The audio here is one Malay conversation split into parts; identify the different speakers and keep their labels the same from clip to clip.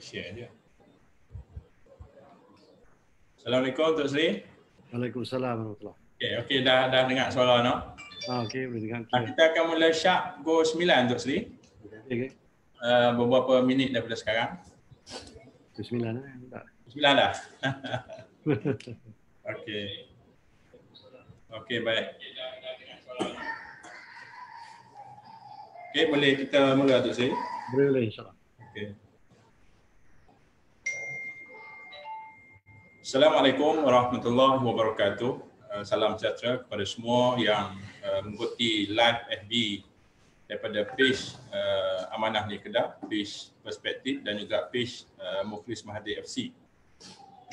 Speaker 1: Share je. Assalamualaikum Tok Sri.
Speaker 2: Waalaikumsalam warahmatullahi.
Speaker 1: Okey, dah dengar suara no?
Speaker 2: Okey, boleh dengar.
Speaker 1: Kita akan mula sharp go 9 Tok Sri.
Speaker 2: Okey.
Speaker 1: Beberapa minit daripada sekarang.
Speaker 2: 9 tak.
Speaker 1: 9 dah. Okey. Okey, baik. Okey, boleh kita mula Tok Sri?
Speaker 2: Boleh insya-Allah.
Speaker 1: Okey. Assalamualaikum warahmatullahi wabarakatuh. Salam sejahtera kepada semua yang mengikuti live FB daripada page Amanah Ni Kedah, page Perspektif dan juga page Muflis Mahathir FC.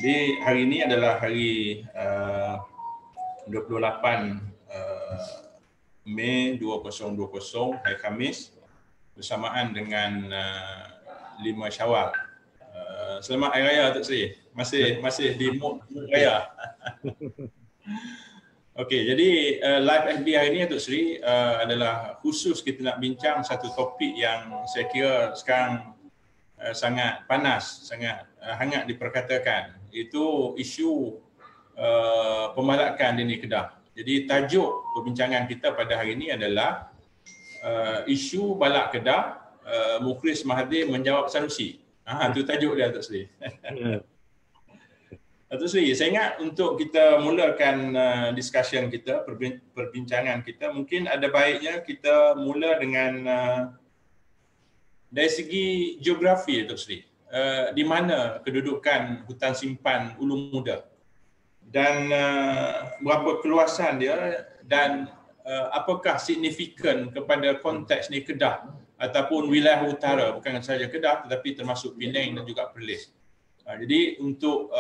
Speaker 1: Jadi hari ini adalah hari 28 Mei 2020, hari Khamis, bersamaan dengan 5 Syawal. Selamat Hari Raya Tok Sri. Masih di mood raya. Okey, jadi live FB hari ini Tok Sri adalah khusus kita nak bincang satu topik yang saya kira sekarang sangat panas, sangat hangat diperkatakan. Itu isu pembalakan di Negeri Kedah. Jadi tajuk perbincangan kita pada hari ini adalah isu balak Kedah, Muflis Mahathir menjawab Sanusi. Itu tajuk dia Tok Sri. Tok Sri, saya ingat untuk kita mulakan discussion kita, perbincangan kita, mungkin ada baiknya kita mula dengan dari segi geografi Tok Sri. Di mana kedudukan hutan simpan Ulu Muda dan berapa keluasan dia dan apakah signifikan kepada konteks ni Kedah ataupun wilayah utara, bukan saja Kedah tetapi termasuk Penang dan juga Perlis. Jadi untuk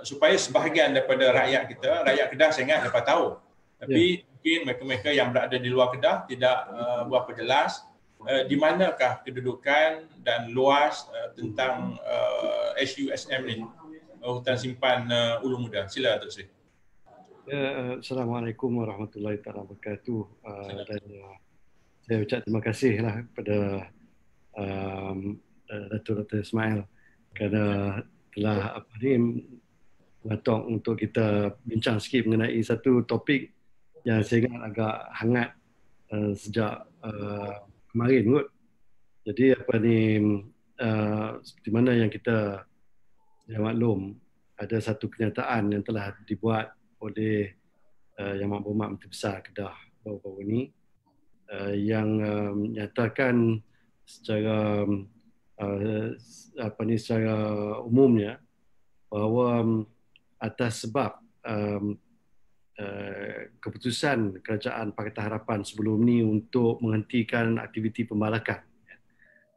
Speaker 1: supaya sebahagian daripada rakyat kita, rakyat Kedah saya ingat dapat tahu. Tapi mungkin mereka-mereka yang berada di luar Kedah tidak berapa jelas di manakah kedudukan dan luas tentang HUSM ni, hutan simpan Ulu Muda. Sila Tok Sri.
Speaker 2: Assalamualaikum warahmatullahi wabarakatuh. Dan saya ucap terima kasihlah kepada Datuk Ismail kerana telah mengatok untuk kita bincang sikit mengenai satu topik yang saya ingat agak hangat sejak kemarin kot. Jadi seperti mana yang kita maklum, ada satu kenyataan yang telah dibuat oleh Yang Berhormat Menteri Besar Kedah baru-baru ini yang menyatakan secara secara umumnya bahawa atas sebab keputusan Kerajaan Pakatan Harapan sebelum ni untuk menghentikan aktiviti pembalakan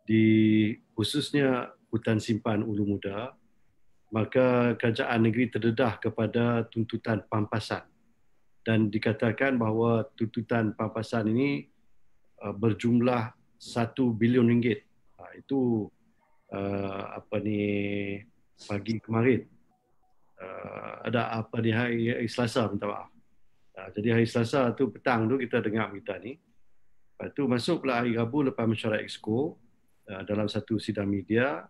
Speaker 2: di khususnya hutan simpan Ulu Muda, maka kerajaan negeri terdedah kepada tuntutan pampasan dan dikatakan bahawa tuntutan pampasan ini berjumlah 1 bilion ringgit. Itu pagi kemarin ada hari Selasa, minta maaf. Jadi hari Selasa tu petang tu kita dengar berita ni. Lepas tu masuk pula hari Rabu lepas mesyuarat Exco, dalam satu sidang media,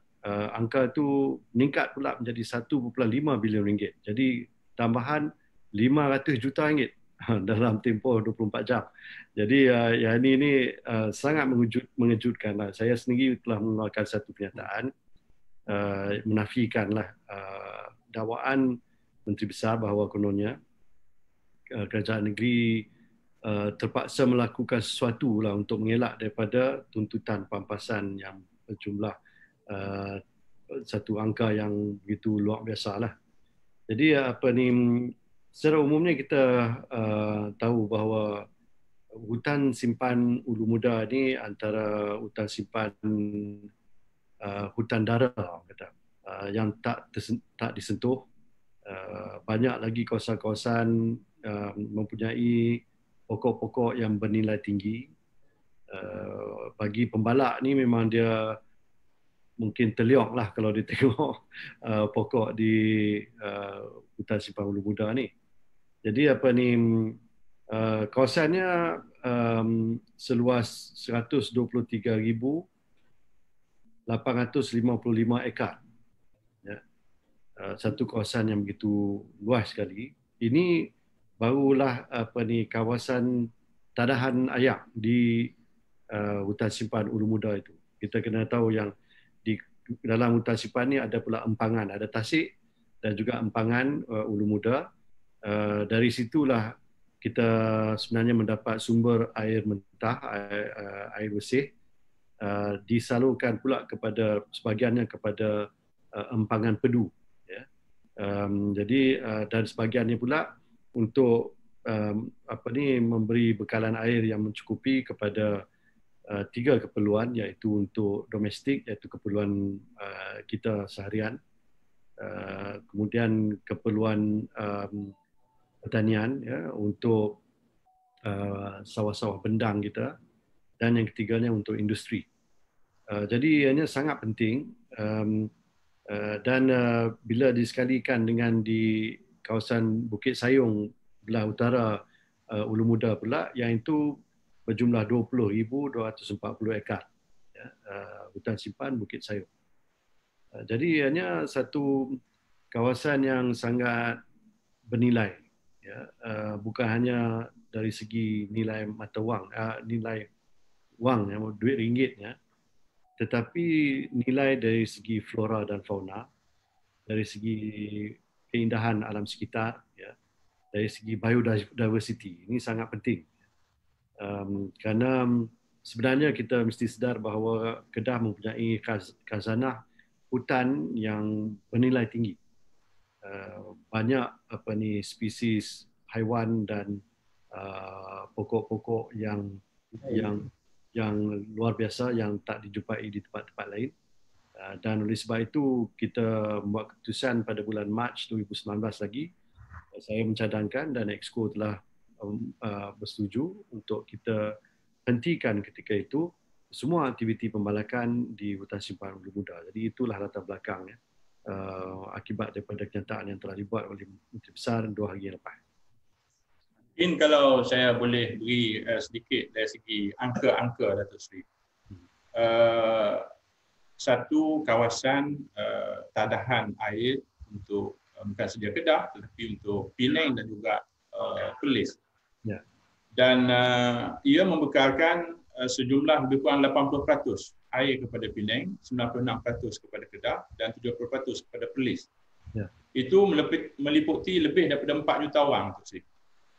Speaker 2: angka tu meningkat pula menjadi 1.5 bilion ringgit. Jadi tambahan 500 juta ringgit dalam tempoh 24 jam. Jadi yang ini sangat mengejutkan. Saya sendiri telah mengeluarkan satu pernyataan menafikanlah dakwaan Menteri Besar bahawa kononnya kerajaan negeri terpaksa melakukan sesuatu lah untuk mengelak daripada tuntutan pampasan yang berjumlah satu angka yang begitu luar biasa lah. Jadi secara umumnya kita tahu bahawa hutan simpan Ulu Muda ni antara hutan simpan hutan dara kata, yang tak disentuh. Banyak lagi kawasan-kawasan mempunyai pokok-pokok yang bernilai tinggi. Bagi pembalak ni memang dia mungkin terliok lah kalau dia tengok pokok di hutan simpan Ulu Muda ni. Jadi kawasannya seluas 123,000 855 ekar. Ya. Satu kawasan yang begitu luas sekali. Ini barulah kawasan tadahan ayak di hutan simpan Ulu Muda itu. Kita kena tahu yang di dalam hutan simpan ni ada pula empangan, ada tasik dan juga empangan Ulu Muda. Dari situlah kita sebenarnya mendapat sumber air mentah, air bersih, disalurkan pula kepada sebahagiannya kepada empangan Pedu. Ya. Jadi dan sebahagiannya pula untuk memberi bekalan air yang mencukupi kepada 3 keperluan, iaitu untuk domestik, iaitu keperluan kita seharian, kemudian keperluan pertanian, ya, untuk sawah-sawah bendang kita, dan yang ketiganya untuk industri. Jadi ianya sangat penting, dan bila disekalikan dengan di kawasan Bukit Sayong belah utara Ulu Muda pula, yang itu berjumlah 20,240 ekar, ya, hutan simpan Bukit Sayong. Jadi ianya satu kawasan yang sangat bernilai, ya, bukan hanya dari segi nilai mata wang, nilai wang, duit ringgit, ya, tetapi nilai dari segi flora dan fauna, dari segi keindahan alam sekitar, ya, dari segi biodiversity. Ini sangat penting. Kerana sebenarnya kita mesti sedar bahawa Kedah mempunyai khazanah hutan yang bernilai tinggi. Banyak spesies haiwan dan pokok-pokok yang luar biasa yang tak dijumpai di tempat-tempat lain. Dan oleh sebab itu kita membuat keputusan pada bulan Mac 2019 lagi. Saya mencadangkan dan Exco telah bersetuju untuk kita hentikan ketika itu semua aktiviti pembalakan di hutan simpan Ulu Muda. Jadi itulah latar belakangnya, akibat daripada kenyataan yang telah dibuat oleh Menteri Besar 2 hari yang lepas.
Speaker 1: Mungkin kalau saya boleh beri sedikit dari segi angka-angka, Datuk Seri. Satu kawasan tadahan air untuk bukan saja Kedah tetapi untuk Penang dan juga Perlis. Ya. Dan ia membekalkan sejumlah lebih kurang 80% air kepada Penang, 96% kepada Kedah dan 70% kepada Perlis. Ya. Itu meliputi lebih daripada 4 juta orang.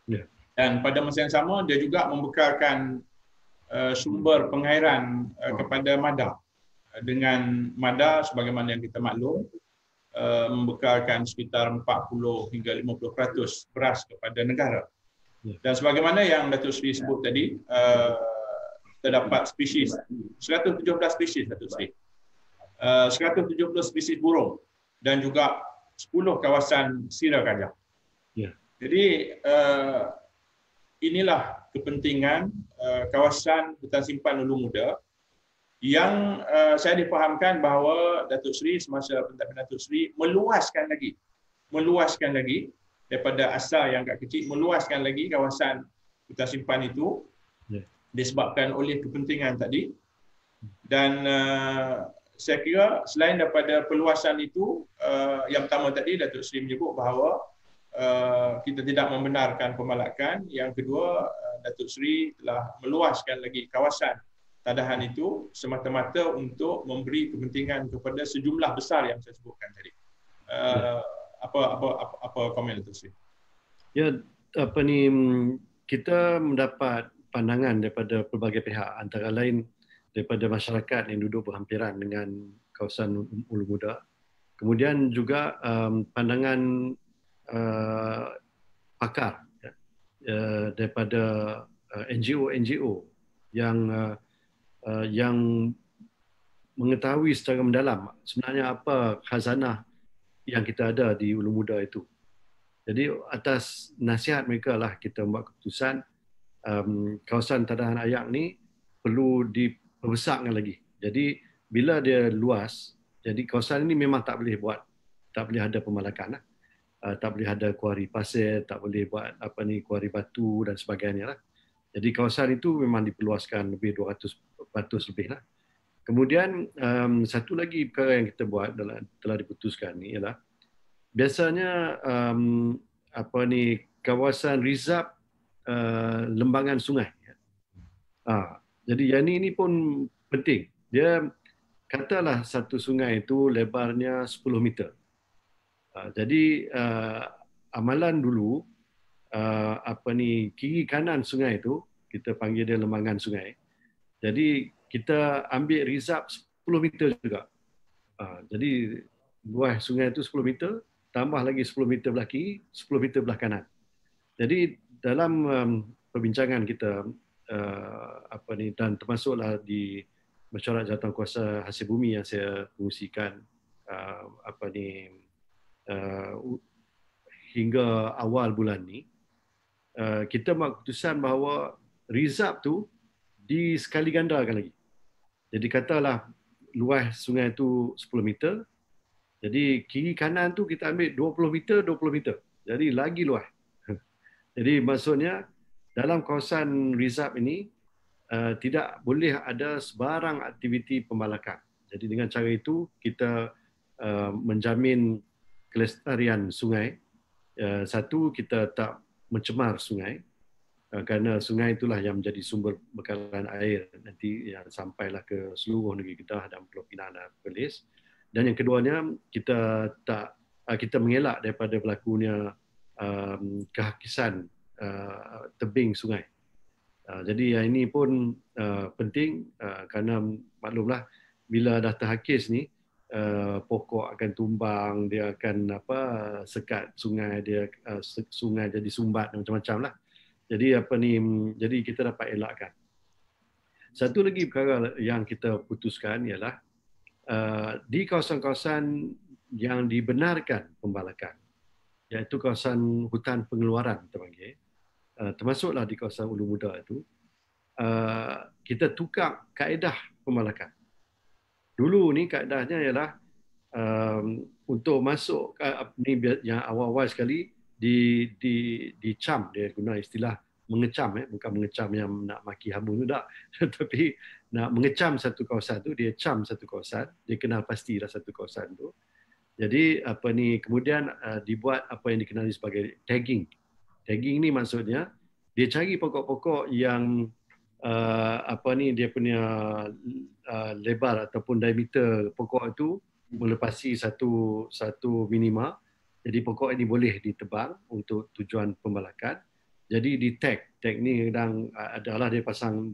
Speaker 1: Ya. Dan pada masa yang sama dia juga membekalkan sumber pengairan kepada Mada. Dengan Mada sebagaimana yang kita maklum membekalkan sekitar 40 hingga 50% beras kepada negara. Dan sebagaimana yang Datuk Seri sebut tadi, terdapat spesies 117 spesies, Datuk Seri. 170 spesies burung dan juga 10 kawasan sira gajah. Jadi inilah kepentingan kawasan hutan simpan Ulu Muda yang saya difahamkan bahawa Datuk Seri semasa pentadbiran Datuk Seri meluaskan lagi daripada asal yang agak kecil, meluaskan lagi kawasan hutan simpan itu disebabkan oleh kepentingan tadi. Dan saya kira selain daripada perluasan itu, yang pertama tadi Datuk Seri menyebut bahawa kita tidak membenarkan pembalakan. Yang kedua, Datuk Seri telah meluaskan lagi kawasan tadahan itu semata-mata untuk memberi kepentingan kepada sejumlah besar yang saya sebutkan tadi. Apa komen Datuk Seri?
Speaker 2: Ya, kita mendapat pandangan daripada pelbagai pihak, antara lain daripada masyarakat yang duduk berhampiran dengan kawasan Ulu Muda. Kemudian juga pandangan pakar daripada NGO yang mengetahui secara mendalam sebenarnya apa khazanah yang kita ada di Ulu Muda itu. Jadi atas nasihat mereka lah kita buat keputusan kawasan tadahan ayak ni perlu diperbesarkan lagi. Jadi bila dia luas, jadi kawasan ini memang tak boleh ada pembalakan lah. Tak boleh ada kuari pasir, tak boleh buat kuari batu dan sebagainya lah. Jadi kawasan itu memang diperluaskan lebih 200% lebih lah. Kemudian satu lagi perkara yang kita buat telah diputuskan ni ialah biasanya kawasan reserve lembangan sungai. Jadi yang ini pun penting. Dia katalah satu sungai itu lebarnya 10 meter. Jadi amalan dulu kiri kanan sungai itu kita panggil dia lembangan sungai. Jadi kita ambil reserve 10 meter juga. Jadi luas sungai itu 10 meter, tambah lagi 10 meter belah kiri, 10 meter belah kanan. Jadi dalam perbincangan kita dan termasuklah di mesyuarat jawatankuasa hasil bumi yang saya kongsikan hingga awal bulan ni, kita buat keputusan bahawa reserve tu disekali gandakan lagi. Jadi katalah luas sungai itu 10 meter, jadi kiri kanan tu kita ambil 20 meter, 20 meter. Jadi lagi luas. Jadi maksudnya dalam kawasan reserve ini tidak boleh ada sebarang aktiviti pembalakan. Jadi dengan cara itu kita menjamin kelestarian sungai. Satu, kita tak mencemar sungai kerana sungai itulah yang menjadi sumber bekalan air nanti yang sampailah ke seluruh negeri Kedah dan Pulau Pinang dan Perlis. Dan yang keduanya, kita mengelak daripada berlakunya kehakisan tebing sungai. Jadi yang ini pun penting kerana maklumlah bila dah terhakis ni pokok akan tumbang, dia akan sekat sungai, dia sungai jadi sumbat dan macam-macam lah. Jadi kita dapat elakkan. Satu lagi perkara yang kita putuskan ialah di kawasan-kawasan yang dibenarkan pembalakan, iaitu kawasan hutan pengeluaran kita panggil, termasuklah di kawasan Ulu Muda itu, kita tukar kaedah pembalakan. Dulu ni kaedahnya ialah untuk masuk ni yang awal-awal sekali dicam, dia guna istilah mengecam, bukan mengecam yang nak maki habu tu tak, tapi nak mengecam satu kawasan tu, dia cam satu kawasan, dia kenal pastilah satu kawasan tu. Jadi kemudian dibuat apa yang dikenali sebagai tagging. Tagging ni maksudnya dia cari pokok-pokok yang dia punya lebar ataupun diameter pokok itu melepasi satu minima. Jadi pokok ini boleh ditebang untuk tujuan pembalakan. Jadi di tag ni kadang adalah dia pasang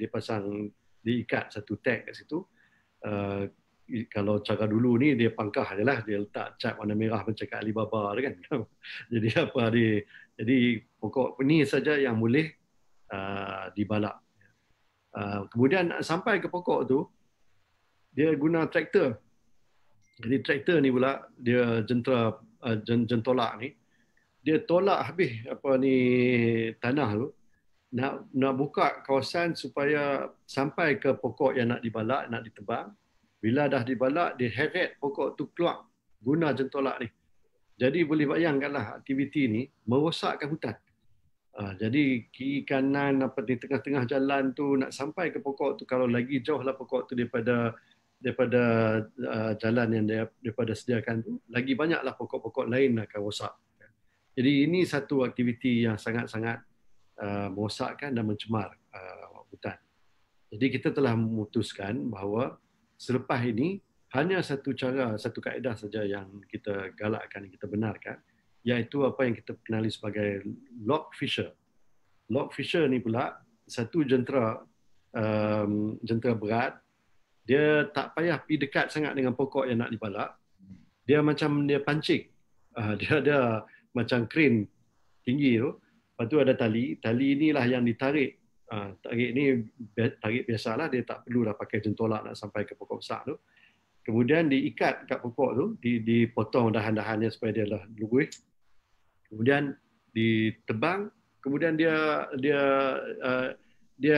Speaker 2: diikat satu tag kat situ. Kalau cara dulu ni dia pangkah ajalah, dia letak cat warna merah macam kat Alibaba kan. Jadi pokok ini saja yang boleh dibalak. Kemudian sampai ke pokok tu dia guna traktor. Jadi traktor ni pula dia jentolak ni, dia tolak habis tanah tu, nak buka kawasan supaya sampai ke pokok yang nak dibalak, nak ditebang. Bila dah dibalak, dia heret pokok tu keluar guna jentolak ni. Jadi boleh bayangkanlah aktiviti ni merosakkan hutan. Jadi kiri kanan di tengah-tengah jalan tu nak sampai ke pokok tu, kalau lagi jauh lah pokok tu daripada jalan yang daripada sediakan tu, lagi banyaklah pokok-pokok lain akan rosak. Jadi ini satu aktiviti yang sangat-sangat merosakkan dan mencemar hutan. Jadi kita telah memutuskan bahawa selepas ini hanya satu cara, satu kaedah saja yang kita galakkan, yang kita benarkan, iaitu apa yang kita kenali sebagai log fissure. Log fissure ni pula satu jentera berat. Dia tak payah pergi dekat sangat dengan pokok yang nak dibalak. Dia macam dia pancing. Dia ada macam crane tinggi tu. Lepas tu ada tali. Tali inilah yang ditarik. Tarik ni tarik biasalah. Dia tak perlulah pakai jentolak nak sampai ke pokok besar tu. Kemudian diikat kat pokok tu. Dipotong dahan-dahannya supaya dia lah luguh. Kemudian ditebang. Kemudian dia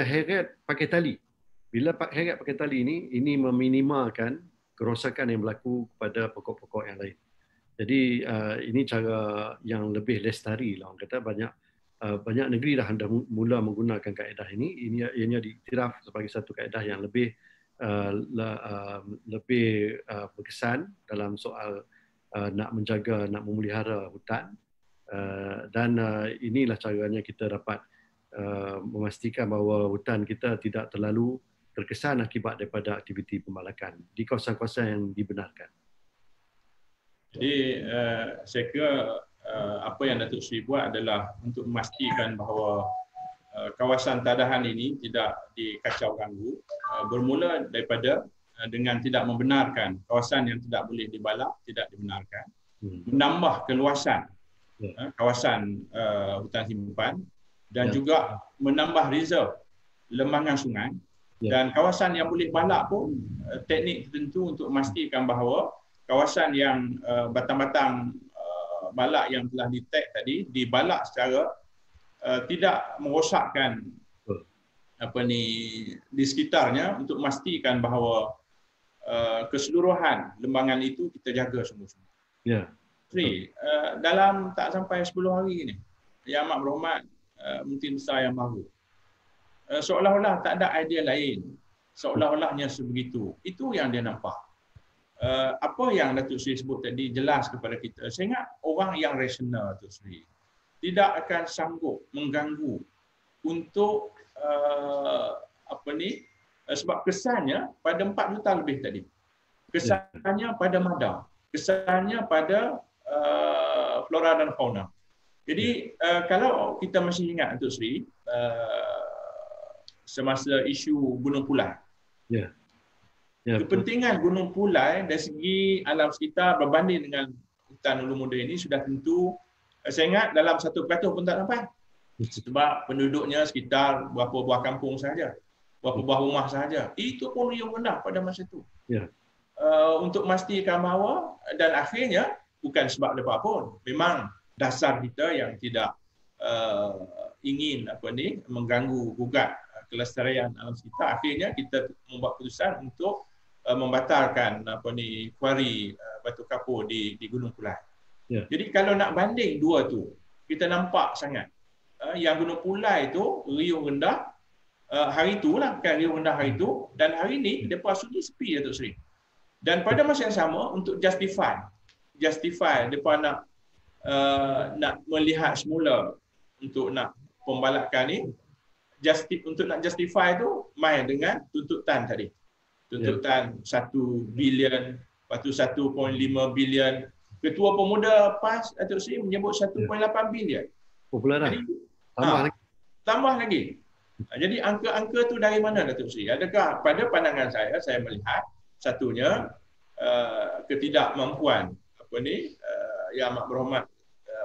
Speaker 2: heret pakai tali. Bila heret pakai tali ini meminimalkan kerosakan yang berlaku kepada pokok-pokok yang lain. Jadi ini cara yang lebih lestari lah. Orang kata banyak negeri dah mula menggunakan kaedah ini. Ianya diiktiraf sebagai satu kaedah yang lebih lebih berkesan dalam soal nak menjaga, nak memelihara hutan. Dan inilah caranya kita dapat memastikan bahawa hutan kita tidak terlalu terkesan akibat daripada aktiviti pembalakan di kawasan-kawasan yang dibenarkan.
Speaker 1: Jadi saya kira apa yang Datuk Seri buat adalah untuk memastikan bahawa kawasan tadahan ini tidak dikacau ganggu, bermula daripada dengan tidak membenarkan kawasan yang tidak boleh dibalak, tidak dibenarkan, menambah keluasan kawasan hutan simpan dan juga menambah reserve lembangan sungai. Dan kawasan yang boleh balak pun teknik tertentu untuk memastikan bahawa kawasan yang batang-batang balak yang telah di-tag tadi dibalak secara tidak merosakkan di sekitarnya untuk memastikan bahawa keseluruhan lembangan itu kita jaga semua-semua.
Speaker 2: Ya.
Speaker 1: Dalam tak sampai 10 hari ini, Yang Amat Berhormat Menteri Besar Yang Baru, seolah-olah tak ada idea lain, seolah-olahnya sebegitu. Itu yang dia nampak. Apa yang Datuk Seri sebut tadi jelas kepada kita. Saya ingat orang yang rasional, Datuk Seri, tidak akan sanggup mengganggu untuk sebab kesannya pada 4 juta lebih tadi. Kesannya pada madang, kesannya pada flora dan fauna. Jadi kalau kita masih ingat, Datuk Seri, semasa isu Gunung Pulai. Kepentingan Gunung Pulai dari segi alam sekitar berbanding dengan hutan Ulu Muda ini sudah tentu, saya ingat dalam 1% pun tak sampai. Sebab penduduknya sekitar berapa buah kampung sahaja, berapa buah rumah sahaja. Itu pun riuh rendah pada masa itu. Untuk memastikan bahawa, dan akhirnya bukan sebab apa pun, memang dasar kita yang tidak ingin mengganggu gugat kelestarian alam sekitar, akhirnya kita membuat keputusan untuk membatalkan kuari batu kapur di Gunung Pulai. Jadi kalau nak banding dua tu, kita nampak sangat yang Gunung Pulai tu riuh rendah hari tu lah, kan, riuh rendah hari tu, dan hari ni depa sudi sepi, Datuk Seri. Dan pada masa yang sama, untuk justify depa nak melihat semula untuk nak pembalakan ni, untuk nak justify tu main dengan tuntutan tadi. Tuntutan 1 bilion, lepas tu 1.5 bilion. Ketua Pemuda PAS, Datuk Seri, menyebut 1.8 bilion.
Speaker 2: Jadi,
Speaker 1: tambah lagi. Jadi angka-angka tu dari mana, Datuk Seri? Adakah pada pandangan saya melihat satunya ketidakmampuan Yang Amat Berhormat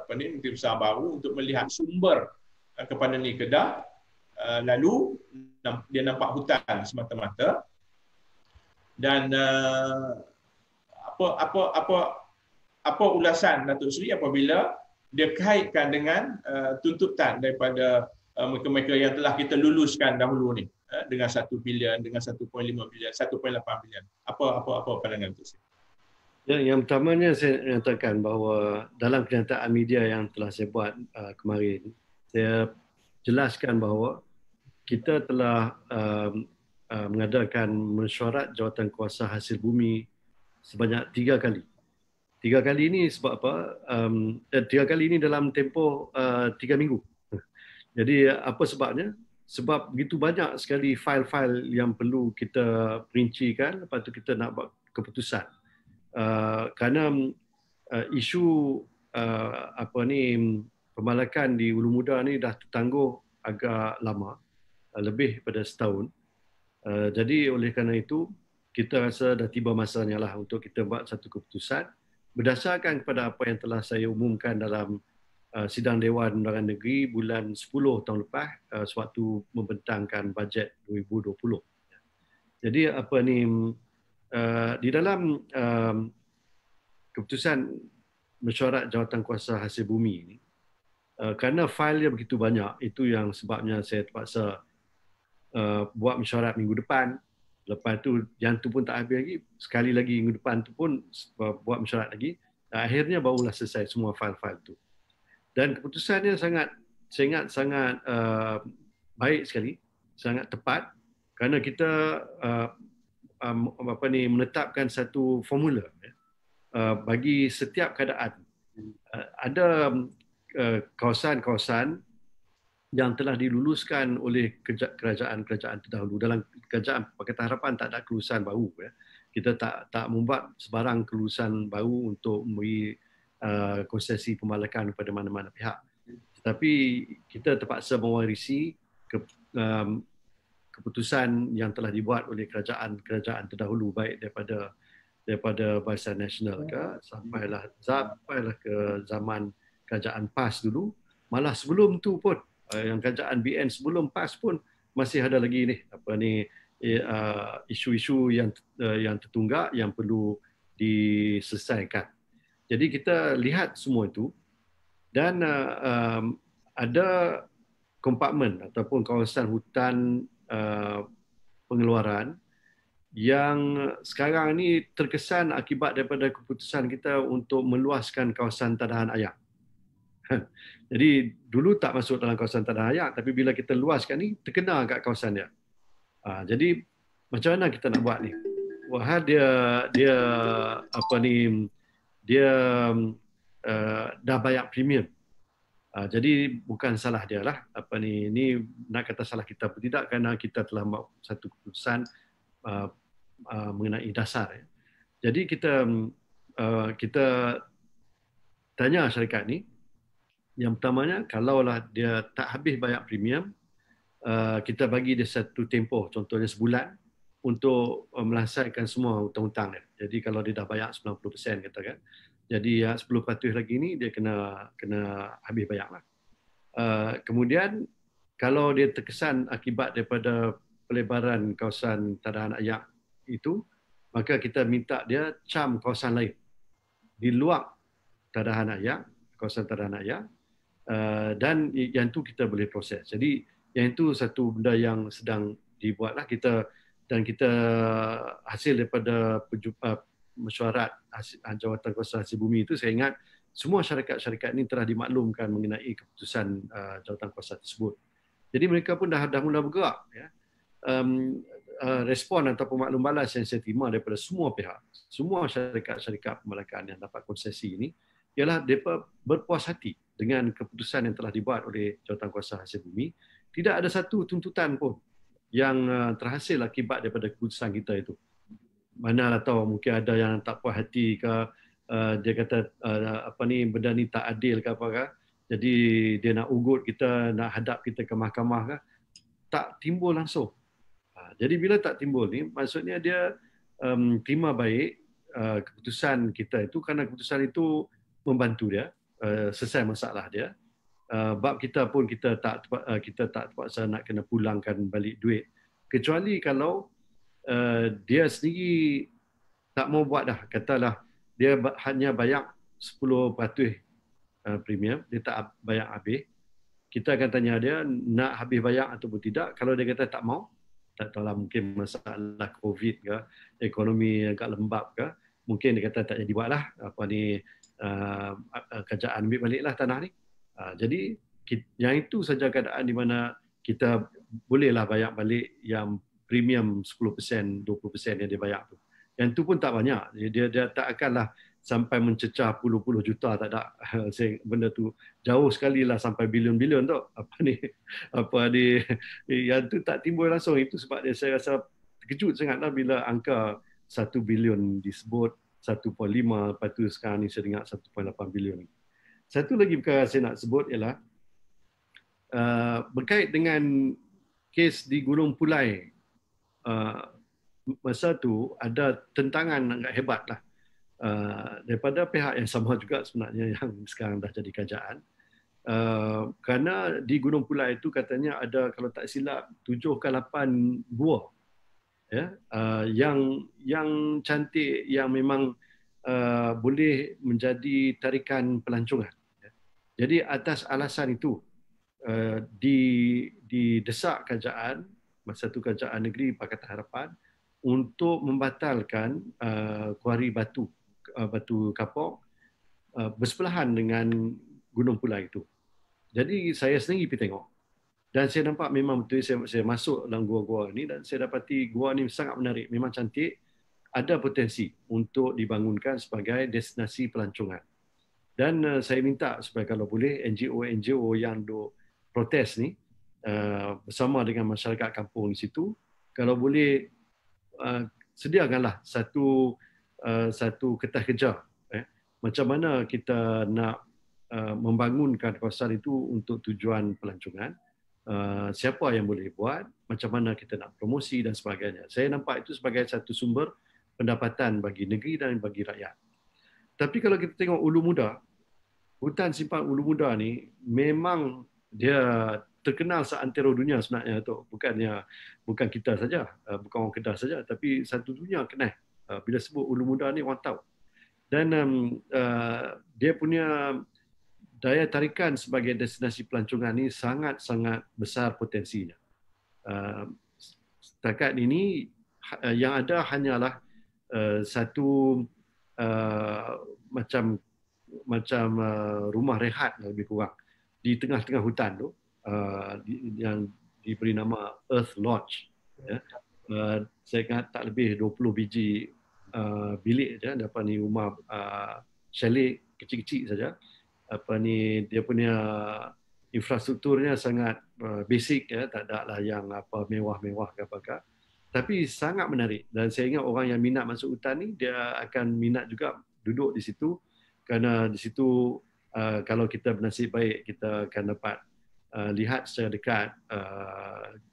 Speaker 1: Menteri Besar Baru untuk melihat sumber kepada ni Kedah, lalu dia nampak hutan semata-mata, dan apa ulasan Datuk Seri apabila dia kaitkan dengan tuntutan daripada mereka-mereka yang telah kita luluskan dahulu ni, dengan 1 bilion, dengan 1.5 bilion, 1.8 bilion. Apa pandangan Datuk Seri?
Speaker 2: Yang pertamanya saya nyatakan bahawa dalam kenyataan media yang telah saya buat kemarin, saya jelaskan bahawa kita telah mengadakan mesyuarat jawatan kuasa hasil bumi sebanyak 3 kali. 3 kali ini sebab apa? 3 kali ini dalam tempoh 3 minggu. Jadi apa sebabnya? Sebab begitu banyak sekali fail-fail yang perlu kita perincikan, lepas tu kita nak buat keputusan. Kerana isu pembalakan di Ulu Muda ni dah tertangguh agak lama, lebih pada setahun. Jadi oleh kerana itu kita rasa dah tiba masanya lah untuk kita buat satu keputusan berdasarkan kepada apa yang telah saya umumkan dalam sidang Dewan Undangan Negeri bulan 10 tahun lepas sewaktu membentangkan bajet 2020. Jadi di dalam keputusan mesyuarat jawatan kuasa hasil bumi ini, kerana failnya begitu banyak, itu yang sebabnya saya terpaksa buat mesyuarat minggu depan. Lepas tu yang tu pun tak habis lagi, sekali lagi minggu depan tu pun buat mesyuarat lagi. Akhirnya barulah selesai semua fail-fail tu. Dan keputusannya saya ingat sangat baik sekali, sangat tepat, kerana kita menetapkan satu formula bagi setiap keadaan. Ada kawasan-kawasan yang telah diluluskan oleh kerajaan-kerajaan terdahulu. Dalam kerajaan Pakatan Harapan tak ada kelulusan baru. Kita tak membuat sebarang kelulusan baru untuk memberi konsesi pemalakan kepada mana-mana pihak. Tetapi kita terpaksa mewarisi keputusan yang telah dibuat oleh kerajaan-kerajaan terdahulu, baik daripada Barisan Nasional sampailah ke zaman kerajaan PAS dulu. Malah sebelum tu pun, yang kerajaan BN sebelum PAS pun masih ada lagi isu-isu yang tertunggak yang perlu diselesaikan. Jadi kita lihat semua itu, dan ada kompartmen ataupun kawasan hutan pengeluaran yang sekarang ini terkesan akibat daripada keputusan kita untuk meluaskan kawasan tadahan ayak. Jadi dulu tak masuk dalam kawasan tadahan ayak, tapi bila kita luaskan ni terkena kat kawasan dia. Jadi macam mana kita nak buat ni? Wah, dia dah bayar premium. Jadi bukan salah dia lah. Ini nak kata salah kita pun tidak, kerana kita telah buat satu keputusan mengenai dasar. Jadi kita tanya syarikat ni, yang pertamanya, kalaulah dia tak habis bayar premium, kita bagi dia satu tempoh, contohnya sebulan, untuk melahsaikan semua hutang-hutang dia. Jadi kalau dia dah bayar 90% katakan, jadi 10% lagi ni dia kena habis bayar lah. Kemudian kalau dia terkesan akibat daripada pelebaran kawasan tadahan ayak itu, maka kita minta dia cam kawasan lain di luar tadahan ayak, kawasan tadahan ayak, dan yang tu kita boleh proses. Jadi yang itu satu benda yang sedang dibuatlah kita, dan kita hasil daripada mesyuarat jawatan kawasan hasil bumi itu, saya ingat semua syarikat-syarikat ini telah dimaklumkan mengenai keputusan jawatan kuasa tersebut. Jadi mereka pun dah mula bergerak. Respon atau maklum balas yang saya terima daripada semua pihak, semua syarikat-syarikat pemalakan yang dapat konsesi ini, ialah mereka berpuas hati dengan keputusan yang telah dibuat oleh jawatan kuasa hasil bumi. Tidak ada satu tuntutan pun yang terhasil akibat daripada keputusan kita itu. Manalah tahu, mungkin ada yang tak puas hati ke, dia kata benda ni tak adil ke apa, jadi dia nak ugut kita, nak hadap kita ke mahkamah ke. Tak timbul langsung. Jadi bila tak timbul ni, maksudnya dia terima baik keputusan kita itu, kerana keputusan itu membantu dia selesai masalah dia. Bab kita pun kita tak terpaksa nak kena pulangkan balik duit, kecuali kalau dia sendiri tak mau buat dah. Katalah dia hanya bayar 10% premium, dia tak bayar habis. Kita akan tanya dia nak habis bayar ataupun tidak. Kalau dia kata tak mau, tak tahulah, mungkin masalah COVID ke, ekonomi agak lembab ke, mungkin dia kata tak jadi buatlah, kerajaan ambil baliklah tanah ni. Jadi yang itu saja keadaan di mana kita bolehlah bayar balik yang premium 10%, 20% yang dia bayar tu. Yang tu pun tak banyak. Dia tak akanlah sampai mencecah puluh-puluh juta, tak ada. Benda tu jauh sekali lah sampai bilion-bilion tu. Yang tu tak timbul langsung. Itu sebab saya rasa terkejut sangatlah bila angka 1 bilion disebut, 1.5, lepas tu sekarang ni saya dengar 1.8 bilion. Satu lagi perkara saya nak sebut ialah berkait dengan kes di Gunung Pulai. Masa tu ada tentangan agak hebat lah daripada pihak yang sama juga sebenarnya yang sekarang dah jadi kerajaan. Kerana di Gunung Pulai itu katanya ada, kalau tak silap, 7 ke 8 gua yang cantik, yang memang boleh menjadi tarikan pelancongan. Jadi atas alasan itu didesak kerajaan, masa itu kerajaan negeri Pakatan Harapan, untuk membatalkan kuari batu kapur bersebelahan dengan Gunung Pulai itu. Jadi saya sendiri pergi tengok. Dan saya nampak memang betul saya masuk dalam gua-gua ni dan saya dapati gua ni sangat menarik, memang cantik, ada potensi untuk dibangunkan sebagai destinasi pelancongan. Dan saya minta supaya kalau boleh NGO yang duk protes ni bersama dengan masyarakat kampung di situ, kalau boleh sediakanlah satu kertas kerja macam mana kita nak membangunkan kawasan itu untuk tujuan pelancongan. Siapa yang boleh buat, macam mana kita nak promosi dan sebagainya. Saya nampak itu sebagai satu sumber pendapatan bagi negeri dan bagi rakyat. Tapi kalau kita tengok Ulu Muda, hutan simpan Ulu Muda ni memang dia terkenal seantero dunia sebenarnya tu. Bukan kita saja, bukan orang Kedah saja, tapi satu dunia kenal. Bila sebut Ulu Muda ni orang tahu. Dan dia punya daya tarikan sebagai destinasi pelancongan ni sangat-sangat besar potensinya. Setakat ini yang ada hanyalah satu macam rumah rehat lebih kurang di tengah-tengah hutan tu yang diberi nama Earth Lodge. Saya ingat tak lebih 20 biji bilik je, dapat ni rumah chalet kecil-kecil saja. Dia punya infrastrukturnya sangat basic, tak ada lah yang mewah-mewah ke apa. Tapi sangat menarik dan saya ingat orang yang minat masuk hutan ni dia akan minat juga duduk di situ, kerana di situ kalau kita bernasib baik kita akan dapat lihat secara dekat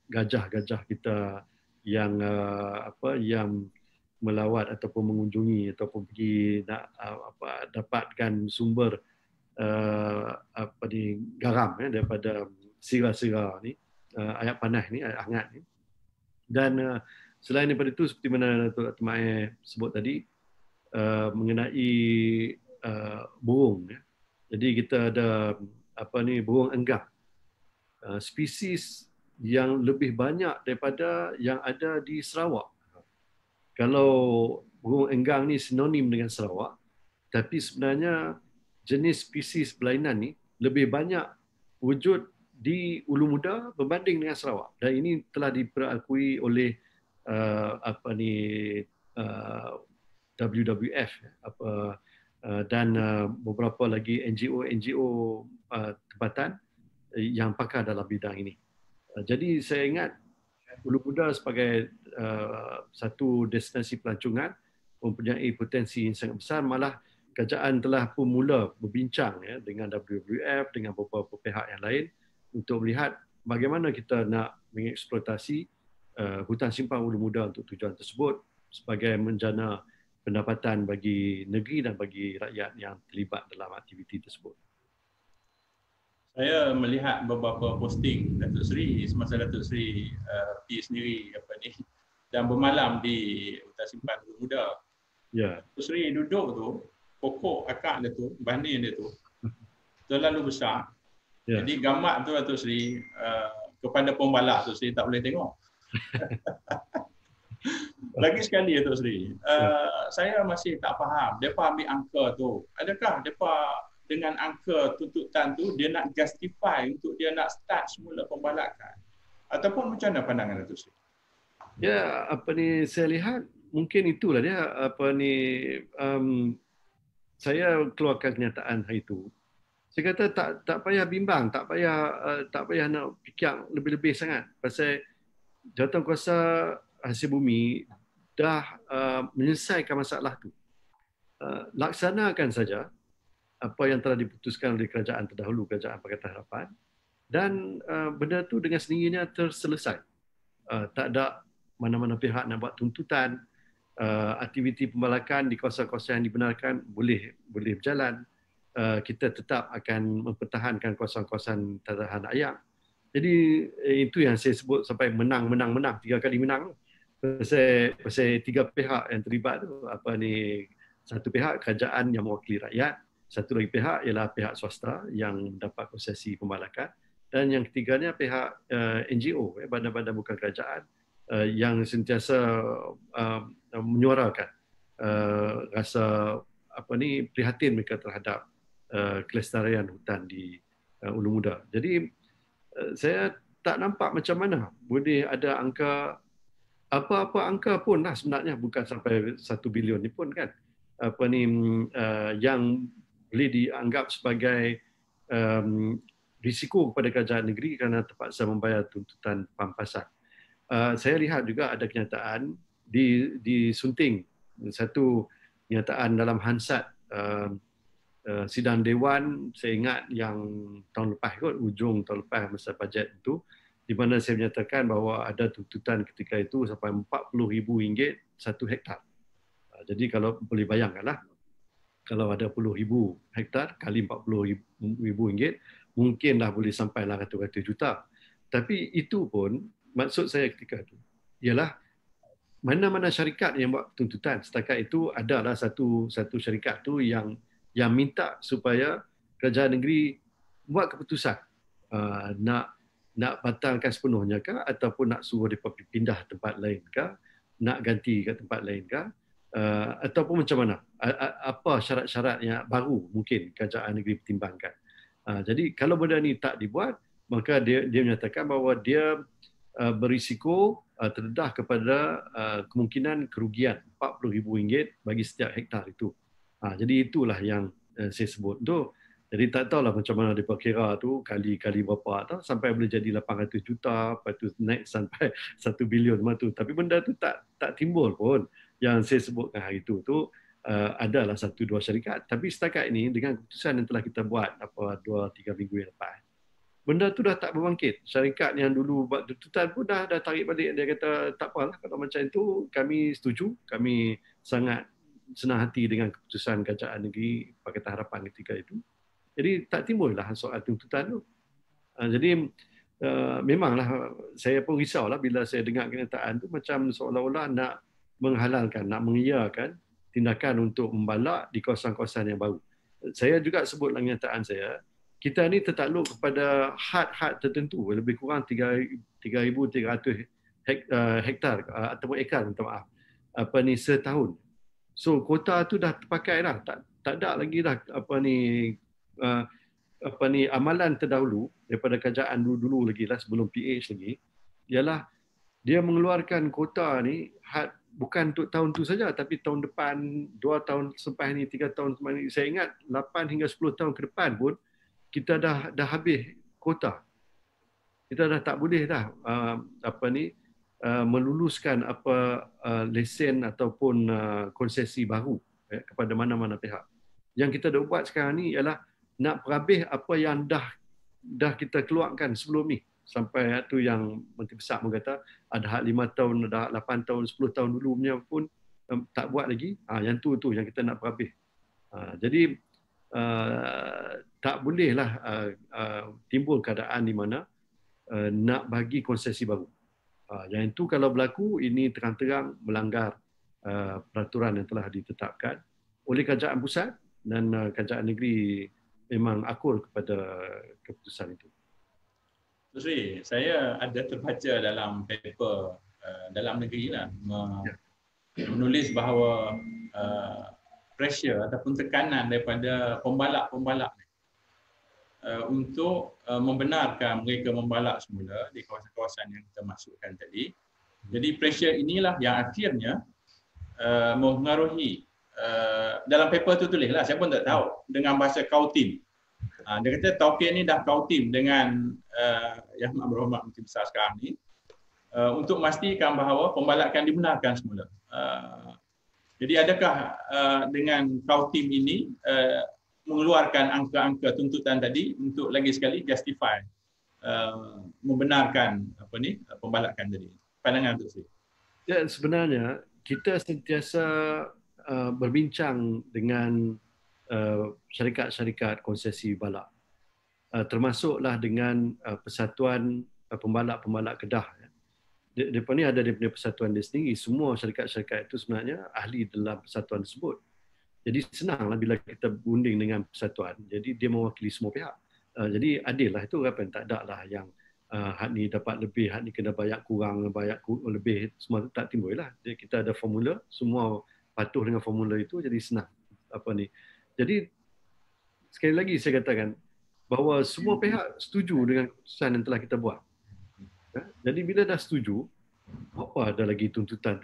Speaker 2: gajah-gajah kita yang yang melawat ataupun mengunjungi ataupun pergi nak dapatkan sumber garam daripada sira-sira ni, air panas ni, air hangat ni. Dan selain daripada itu, seperti mana Datuk Mae sebut tadi mengenai burung. Jadi kita ada burung enggang, spesies yang lebih banyak daripada yang ada di Sarawak. Kalau burung enggang ni sinonim dengan Sarawak, tapi sebenarnya jenis spesies berlainan ni lebih banyak wujud di Ulu Muda berbanding dengan Sarawak. Dan ini telah diperakui oleh WWF dan beberapa lagi NGO tempatan yang pakar dalam bidang ini. Jadi saya ingat Ulu Muda sebagai satu destinasi pelancongan mempunyai potensi yang sangat besar. Malah kerajaan telah pun mula berbincang dengan WWF, dengan beberapa pihak yang lain untuk melihat bagaimana kita nak mengeksploitasi hutan simpan Ulu Muda untuk tujuan tersebut sebagai menjana pendapatan bagi negeri dan bagi rakyat yang terlibat dalam aktiviti tersebut.
Speaker 1: Saya melihat beberapa posting Datuk Seri semasa Datuk Seri pergi sendiri dan bermalam di hutan simpan Ulu Muda.
Speaker 2: Ya.
Speaker 1: Datuk Seri duduk tu, pokok akak dia tu, banin dia tu terlalu besar. Ya. Jadi gambar tu Datuk Seri kepada pembalak Datuk Seri tak boleh tengok. Lagi sekali Datuk Seri, saya masih tak faham depa ambil angka tu. Adakah depa dengan angka tuntutan tu dia nak justify untuk dia nak start semula pembalakan, ataupun macam mana pandangan Datuk Seri?
Speaker 2: Ya, saya lihat mungkin itulah dia saya keluarkan kenyataan hari itu. Saya kata tak payah bimbang, tak payah nak fikir lebih-lebih sangat pasal Jawatankuasa Hasil Bumi dah menyelesaikan masalah tu. Laksanakan saja apa yang telah diputuskan oleh kerajaan terdahulu, Kerajaan Pakatan Harapan, dan benda tu dengan sendirinya terselesai. Tak ada mana-mana pihak nak buat tuntutan. Aktiviti pembalakan di kawasan-kawasan yang dibenarkan boleh berjalan. Kita tetap akan mempertahankan kawasan-kawasan tatahan ayak. Jadi itu yang saya sebut sampai menang, 3 kali menang. Pasal 3 pihak yang terlibat tu, satu pihak kerajaan yang mewakili rakyat, satu lagi pihak ialah pihak swasta yang dapat konsesi pembalakan, dan yang ketiganya pihak NGO, badan-badan bukan kerajaan yang sentiasa menyuarakan rasa prihatin mereka terhadap kelestarian hutan di Ulu Muda. Jadi saya tak nampak macam mana boleh ada angka, apa-apa angka pun lah sebenarnya, bukan sampai 1 bilion ni pun kan, yang boleh dianggap sebagai risiko kepada kerajaan negeri kerana terpaksa membayar tuntutan pampasan. Saya lihat juga ada kenyataan disunting satu kenyataan dalam Hansard sidang Dewan, saya ingat yang tahun lepas kot, ujung tahun lepas masa bajet itu, di mana saya menyatakan bahawa ada tuntutan ketika itu sampai RM40,000 satu hektar. Jadi kalau boleh bayangkanlah, kalau ada 10,000 hektar kali RM40,000, mungkinlah boleh sampai lah ratus-ratus juta. Tapi itu pun, maksud saya ketika itu ialah mana-mana syarikat yang buat tuntutan setakat itu adalah satu syarikat tu yang minta supaya kerajaan negeri buat keputusan nak batalkan sepenuhnya kah, ataupun nak suruh mereka pindah tempat lain kah, nak ganti ke tempat lain kah, ataupun macam mana, apa syarat-syarat yang baru mungkin kerajaan negeri pertimbangkan. Jadi kalau benda ni tak dibuat, maka dia menyatakan bahawa dia berisiko terdedah kepada kemungkinan kerugian RM40,000 bagi setiap hektar itu. Jadi itulah yang saya sebut tu. Jadi tak tahulah macam mana mereka kira tu kali berapa tu, sampai boleh jadi 800 juta, lepas tu naik sampai 1 bilion macam tu. Tapi benda tu tak timbul pun. Yang saya sebutkan hari tu adalah 1-2 syarikat. Tapi setakat ini dengan keputusan yang telah kita buat 2-3 minggu yang lepas, benda tu dah tak berbangkit. Syarikat yang dulu buat tuntutan pun dah tarik balik. Dia kata tak apalah, kalau macam itu kami setuju, kami sangat senang hati dengan keputusan kerajaan negeri Pakatan Harapan ketika itu. Jadi tak timbullah soal tuntutan tu. Jadi memanglah saya pun risaulah bila saya dengar kenyataan tu, macam seolah-olah nak menghalalkan, nak mengiyakan tindakan untuk membalak di kawasan-kawasan yang baru. Saya juga sebut dalam kenyataan saya, kita ni tertakluk kepada had tertentu, lebih kurang 3,300 hektar ataupun ekar, minta maaf, setahun. So kuota tu dah terpakai dah, tak ada lagi dah amalan terdahulu daripada kerajaan dulu lagi lah, sebelum PH lagi, ialah dia mengeluarkan kuota ni bukan untuk tahun tu saja, tapi tahun depan, 2 tahun selepas ni, 3 tahun selepas ni. Saya ingat 8 hingga 10 tahun ke depan pun kita dah habis kuota. Kita dah tak boleh dah meluluskan lesen ataupun konsesi baru kepada mana-mana pihak. Yang kita dah buat sekarang ni ialah nak perhabis apa yang dah kita keluarkan sebelum ni. Sampai tu yang Menteri Besar kata ada hak 5 tahun, ada hak 8 tahun, 10 tahun dulu punya pun tak buat lagi. Yang tu yang kita nak perhabis. Jadi tak bolehlah timbul keadaan di mana nak bagi konsesi baru. Yang itu kalau berlaku, ini terang-terang melanggar peraturan yang telah ditetapkan oleh kerajaan pusat, dan kerajaan negeri memang akur kepada keputusan itu.
Speaker 1: Sri, saya ada terbaca dalam paper dalam negeri lah, menulis bahawa pressure ataupun tekanan daripada pembalap-pembalap untuk membenarkan mereka membalap semula di kawasan-kawasan yang kita maksudkan tadi. Jadi pressure inilah yang akhirnya mempengaruhi, dalam paper tu tulislah, saya pun tak tahu, dengan bahasa kautim. Dia kata Taukid ni dah kautim dengan Yang Berhormat Menteri Besar sekarang ni untuk memastikan bahawa pembalap akan dibenarkan semula. Jadi adakah dengan kautim ini mengeluarkan angka-angka tuntutan tadi untuk lagi sekali justify membenarkan pembalakan tadi? Pandangan tu sih.
Speaker 2: Ya, sebenarnya kita sentiasa berbincang dengan syarikat-syarikat konsesi balap, termasuklah dengan Persatuan Pembalap-Pembalap Kedah. Mereka ni ada daripada persatuan dia sendiri. Semua syarikat-syarikat itu sebenarnya ahli dalam persatuan tersebut. Jadi senanglah bila kita berunding dengan persatuan. Jadi dia mewakili semua pihak. Jadi adil lah itu, kan? Tak ada lah yang hak ni dapat lebih, hak ni kena bayar kurang, bayar lebih, semua tu tak timbul lah. Jadi kita ada formula, semua patuh dengan formula itu, jadi senang. Jadi sekali lagi saya katakan bahawa semua pihak setuju dengan keputusan yang telah kita buat. Jadi bila dah setuju, apa ada lagi tuntutan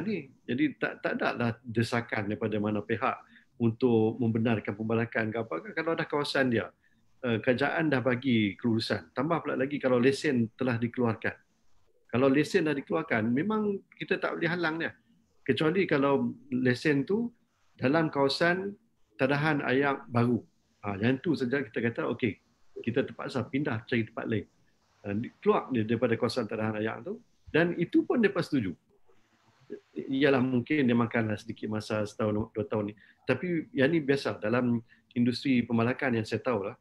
Speaker 2: ni? Jadi tak ada lah desakan daripada mana pihak untuk membenarkan pembalakan ke apa. Kalau ada kawasan dia, kerajaan dah bagi kelulusan. Tambah pula lagi kalau lesen telah dikeluarkan. Kalau lesen dah dikeluarkan, memang kita tak boleh halang dia. Kecuali kalau lesen tu dalam kawasan tadahan ayak baru. Yang tu saja kita kata, okey, kita terpaksa pindah cari tempat lain. Keluar dia daripada kawasan tadahan ayak tu, dan itu pun mereka setuju. Ialah mungkin dia makanlah sedikit masa setahun, 2 tahun ni. Tapi yang ni biasa dalam industri pembalakan yang saya tahu lah.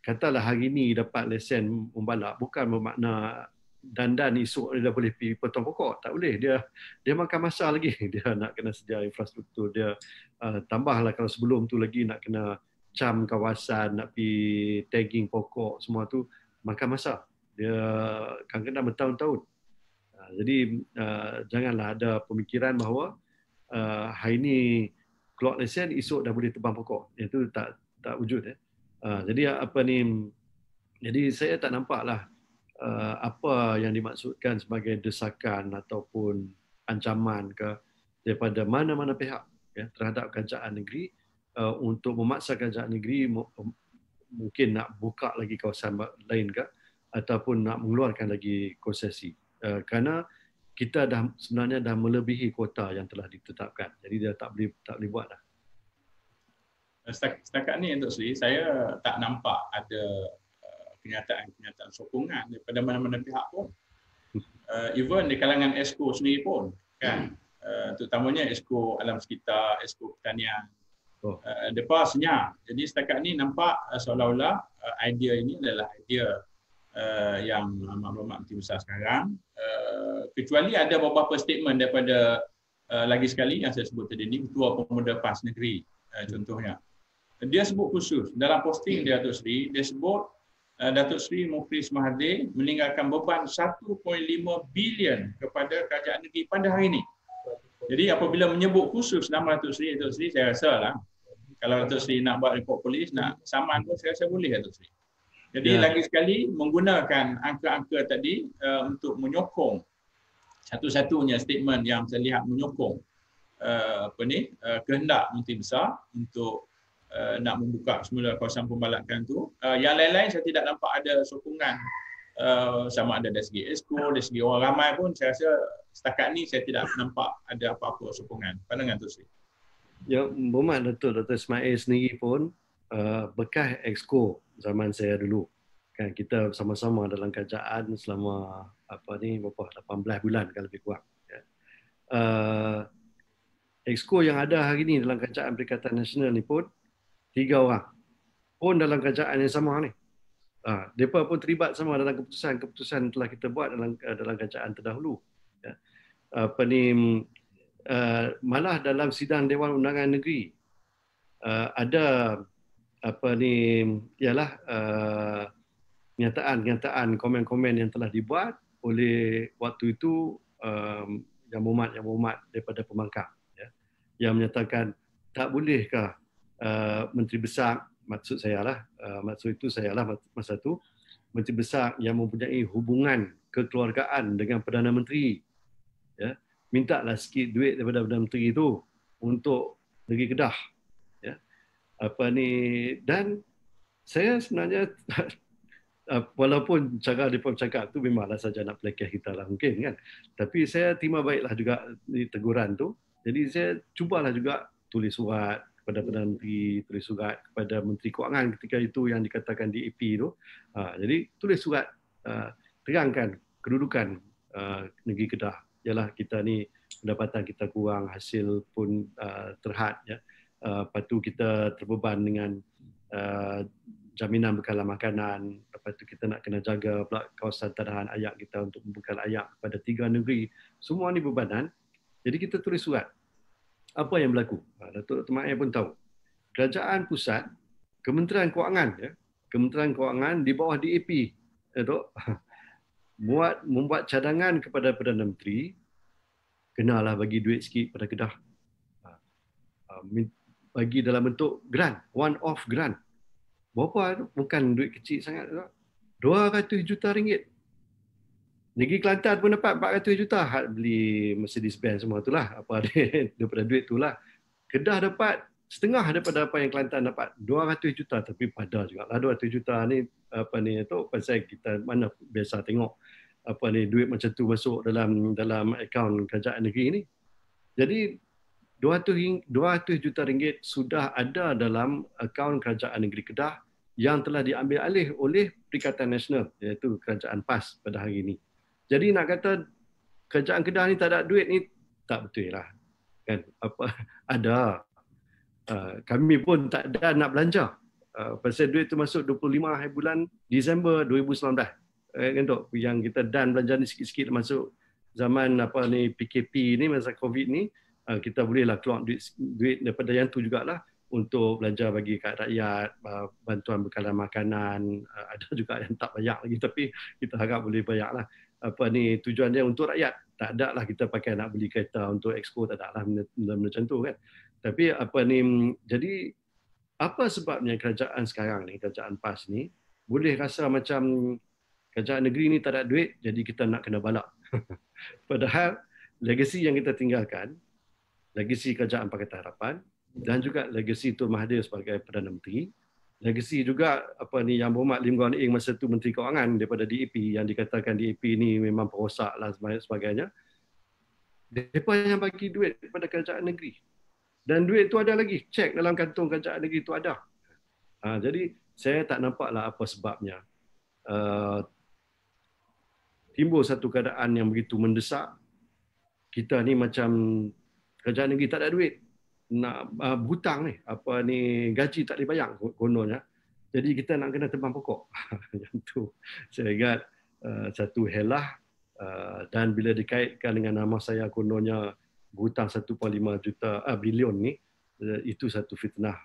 Speaker 2: Katalah hari ni dapat lesen membalak, bukan bermakna dandan esok dia dah boleh pergi potong pokok. Tak boleh. Dia makan masa lagi. Dia nak kena sedia infrastruktur. Dia tambahlah kalau sebelum tu lagi nak kena cam kawasan, nak pergi tagging pokok, semua tu makan masa. Dia kadang-kadang bertahun-tahun. Jadi janganlah ada pemikiran bahawa hari ni keluar lesen, esok dah boleh tebang pokok. Itu tak wujud. Jadi apa ni? Jadi saya tak nampaklah apa yang dimaksudkan sebagai desakan ataupun ancaman ke daripada mana-mana pihak terhadap kerajaan negeri untuk memaksa kerajaan negeri mungkin nak buka lagi kawasan lain ke ataupun nak mengeluarkan lagi konsesi. Kerana kita sebenarnya dah melebihi kuota yang telah ditetapkan. Jadi dia tak boleh buat dah.
Speaker 1: Setakat ni Datuk Seri, saya tak nampak ada kenyataan sokongan daripada mana-mana pihak pun. Even di kalangan Esko sendiri pun, kan, terutamanya Esko Alam Sekitar, Esko Pertanian, mereka senyap. Jadi setakat ni nampak seolah-olah idea ini adalah idea yang Maklumat Menteri Besar sekarang. Kecuali ada beberapa statement daripada lagi sekali yang saya sebut tadi ni, Ketua Pemuda PAS Negeri contohnya. Dia sebut khusus dalam posting dia Datuk Seri, dia sebut Datuk Seri Mukris Mahathir meninggalkan beban 1.5 bilion kepada kerajaan negeri pada hari ini. Jadi apabila menyebut khusus nama Datuk Seri, saya rasa lah kalau Datuk Seri nak buat report polis, nak saman pun saya rasa boleh Datuk Seri. Jadi lagi sekali menggunakan angka-angka tadi untuk menyokong satu-satunya statement yang saya lihat menyokong kehendak Menteri Besar untuk nak membuka semula kawasan pembalakan tu. Yang lain-lain saya tidak nampak ada sokongan sama ada dari segi Esko, dari segi orang ramai pun saya rasa setakat ni saya tidak nampak ada apa-apa sokongan. Pandangan tu Sri.
Speaker 2: Ya, bermakna betul Dr. Ismail sendiri pun bekas Exco zaman saya dulu. Kan kita sama-sama dalam kerajaan selama berapa 18 bulan kalau lebih kurang. Exco yang ada hari ni dalam Kerajaan Perikatan Nasional ni pun 3 orang pun dalam kerajaan yang sama ni. Mereka pun terlibat sama dalam keputusan telah kita buat dalam kerajaan terdahulu. Malah dalam sidang Dewan Undangan Negeri ada nyataan komen-komen yang telah dibuat oleh waktu itu yang berhormat daripada pembangkang, yang menyatakan tak bolehkah Menteri Besar, maksud itu saya lah masa tu, Menteri Besar yang mempunyai hubungan kekeluargaan dengan Perdana Menteri, mintalah sikit duit daripada Perdana Menteri itu untuk negeri Kedah. Dan saya sebenarnya walaupun cara mereka bercakap tu memanglah saja nak pelekeh kita lah mungkin kan, tapi saya terima baiklah juga teguran tu. Jadi saya cubalah juga tulis surat kepada Perdana Menteri, tulis surat kepada Menteri Kewangan ketika itu yang dikatakan DAP tu. Jadi tulis surat, terangkan kedudukan negeri Kedah. Ialah kita ni pendapatan kita kurang, hasil pun terhad. Lepas tu kita terbeban dengan jaminan bekalan makanan. Lepas tu kita nak kena jaga pula kawasan tadahan ayak kita untuk membekal ayak kepada 3 negeri. Semua ni bebanan. Jadi kita tulis surat. Apa yang berlaku? Datuk Mahathir pun tahu. Kerajaan pusat, Kementerian Kewangan, Kementerian Kewangan di bawah DAP, membuat cadangan kepada Perdana Menteri, kenalah bagi duit sikit pada Kedah. Bagi dalam bentuk grant, one-off grant. Berapa? Bukan duit kecil sangat. 200 juta ringgit. Negeri Kelantan pun dapat 400 juta hak beli Mercedes-Benz semua itulah apa dia daripada duit itulah. Kedah dapat setengah daripada apa yang Kelantan dapat, 200 juta, tapi pada juga lah 200 juta ni apa ni tu pasal kita mana biasa tengok apa ni duit macam tu masuk dalam akaun kerajaan negeri ni. Jadi 200 juta ringgit sudah ada dalam akaun kerajaan negeri Kedah yang telah diambil alih oleh Perikatan Nasional iaitu Kerajaan PAS pada hari ini. Jadi nak kata kerajaan Kedah ni tak ada duit ni tak betul lah. Kan apa ada kami pun tak ada nak belanja. Pasal duit tu masuk 25 hari bulan Disember 2019. Kan tu yang kita dan belanja ni sikit-sikit masuk zaman apa ni PKP ni masa Covid ni kita bolehlah keluar duit daripada yang tu jugalah untuk belanja bagi kat rakyat, bantuan bekalan makanan, ada juga yang tak banyak lagi tapi kita harap boleh banyak lah. Apa ni tujuan dia untuk rakyat. Tak ada lah kita pakai nak beli kereta untuk ekspor, tak ada lah benda macam tu kan. Tapi apa ni jadi apa sebabnya kerajaan sekarang ni, kerajaan PAS ni boleh rasa macam kerajaan negeri ni tak ada duit jadi kita nak kena balak. Padahal legasi yang kita tinggalkan, legasi kerajaan Pakatan Harapan dan juga legasi Tun Mahathir sebagai Perdana Menteri, legasi juga apa ni yang Berhormat Lim Guan Eng masa tu Menteri Kewangan daripada DAP yang dikatakan DAP ni memang perosak lah sebagainya. Mereka yang bagi duit kepada kerajaan negeri. Dan duit tu ada lagi, cek dalam kantong kerajaan negeri tu ada. Jadi saya tak nampaklah apa sebabnya timbul satu keadaan yang begitu mendesak. Kita ni macam kerajaan negeri tak ada duit. Nak berhutang ni, apa ni gaji tak dibayar kononnya. Jadi kita nak kena tebang pokok. Yang tu saya ingat satu helah dan bila dikaitkan dengan nama saya kononnya berhutang 1.5 bilion ni, itu satu fitnah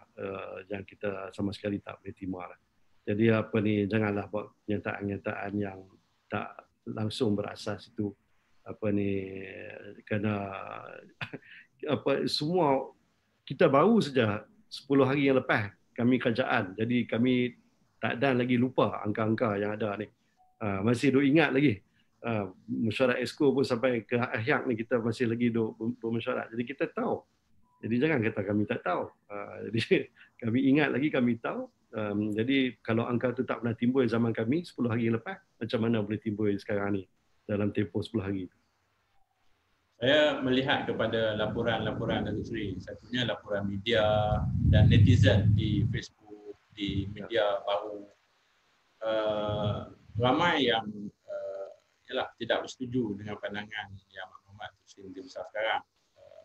Speaker 2: yang kita sama sekali tak boleh terima lah. Jadi apa ni janganlah buat nyataan-nyataan yang tak langsung berasas itu apa ni kerana apa semua kita baru saja 10 hari yang lepas kami kerajaan. Jadi kami tak ada lagi lupa angka-angka yang ada ni. Masih duk ingat lagi. Mesyuarat Exco pun sampai ke akhir ni kita masih lagi duk mesyuarat. Jadi kita tahu. Jadi jangan kata kami tak tahu. Jadi kami ingat lagi, kami tahu. Jadi kalau angka tu tak pernah timbul zaman kami 10 hari lepas, macam mana boleh timbul sekarang ni dalam tempoh 10 hari tu?
Speaker 1: Saya melihat kepada laporan-laporan Datuk Seri. Satunya laporan media dan netizen di Facebook, di media baru. Ramai yang tidak bersetuju dengan pandangan Yang Berhormat Menteri Besar sekarang.